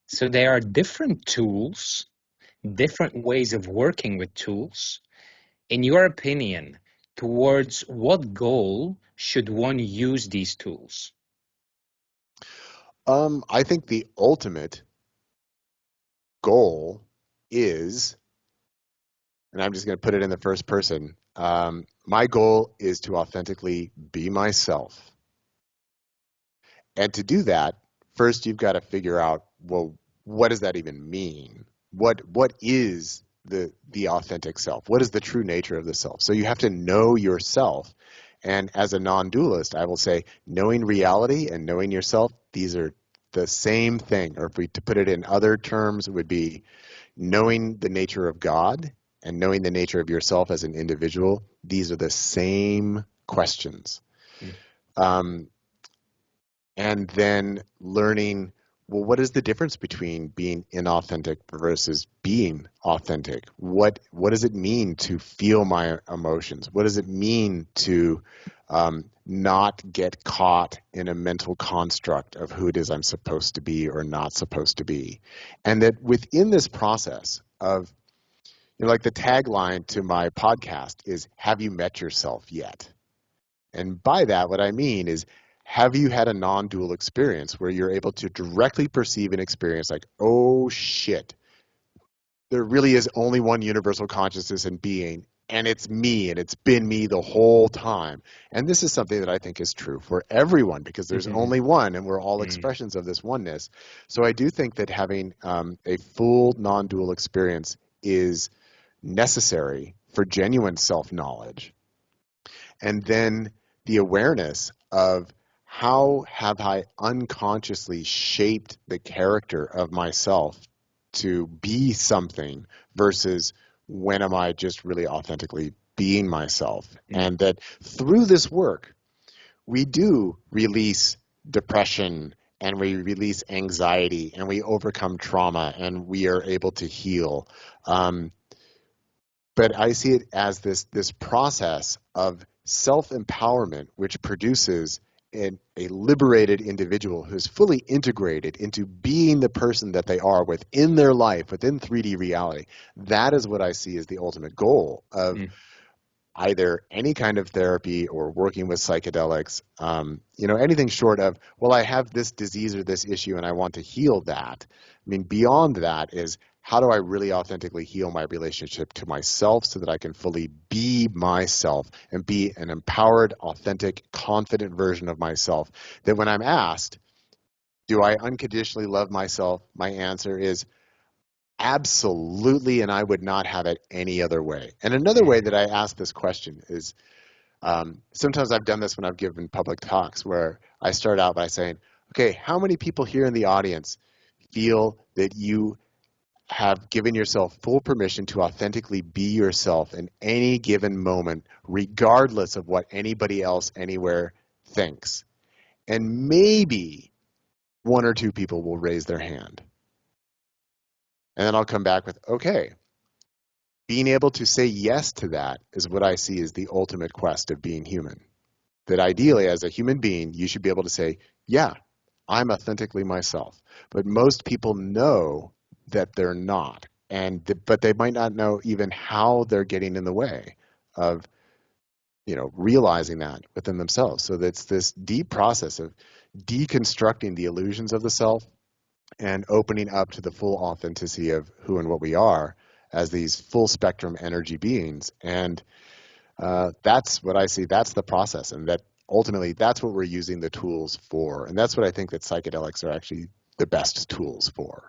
So there are different tools, different ways of working with tools. In your opinion, towards what goal should one use these tools? I think the ultimate goal is, and I'm just going to put it in the first person, my goal is to authentically be myself. And to do that, first you've got to figure out, well, what does that even mean? What is the authentic self? What is the true nature of the self? So you have to know yourself. And as a non-dualist, I will say knowing reality and knowing yourself, these are the same thing. Or if we to put it in other terms, it would be knowing the nature of God and knowing the nature of yourself as an individual. These are the same questions. Mm. And then learning, well, what is the difference between being inauthentic versus being authentic? What does it mean to feel my emotions? What does it mean to not get caught in a mental construct of who it is I'm supposed to be or not supposed to be? And that within this process of, like the tagline to my podcast is, have you met yourself yet? And by that, what I mean is, have you had a non-dual experience where you're able to directly perceive an experience like, oh shit, there really is only one universal consciousness and being, and it's me, and it's been me the whole time. And this is something that I think is true for everyone because there's Mhm. only one, and we're all Mm. expressions of this oneness. So I do think that having a full non-dual experience is necessary for genuine self-knowledge. And then the awareness of how have I unconsciously shaped the character of myself to be something versus when am I just really authentically being myself? Mm. And that through this work, we do release depression and we release anxiety and we overcome trauma and we are able to heal. But I see it as this process of self-empowerment, which produces a liberated individual who's fully integrated into being the person that they are within their life, within 3D reality. That is what I see as the ultimate goal of Mm. either any kind of therapy or working with psychedelics, anything short of, well, I have this disease or this issue and I want to heal that. I mean, beyond that is, how do I really authentically heal my relationship to myself so that I can fully be myself and be an empowered, authentic, confident version of myself that when I'm asked, do I unconditionally love myself? My answer is absolutely, and I would not have it any other way. And another way Mm. that I ask this question is, sometimes I've done this when I've given public talks where I start out by saying, okay, how many people here in the audience feel that you have given yourself full permission to authentically be yourself in any given moment, regardless of what anybody else anywhere thinks? And maybe one or two people will raise their hand. And then I'll come back with, okay, being able to say yes to that is what I see as the ultimate quest of being human. That ideally, as a human being, you should be able to say, yeah, I'm authentically myself. But most people know that they're not. But they might not know even how they're getting in the way of, realizing that within themselves. So that's this deep process of deconstructing the illusions of the self and opening up to the full authenticity of who and what we are as these full spectrum energy beings. And that's what I see. That's the process. And that ultimately, that's what we're using the tools for. And that's what I think that psychedelics are actually the best tools for.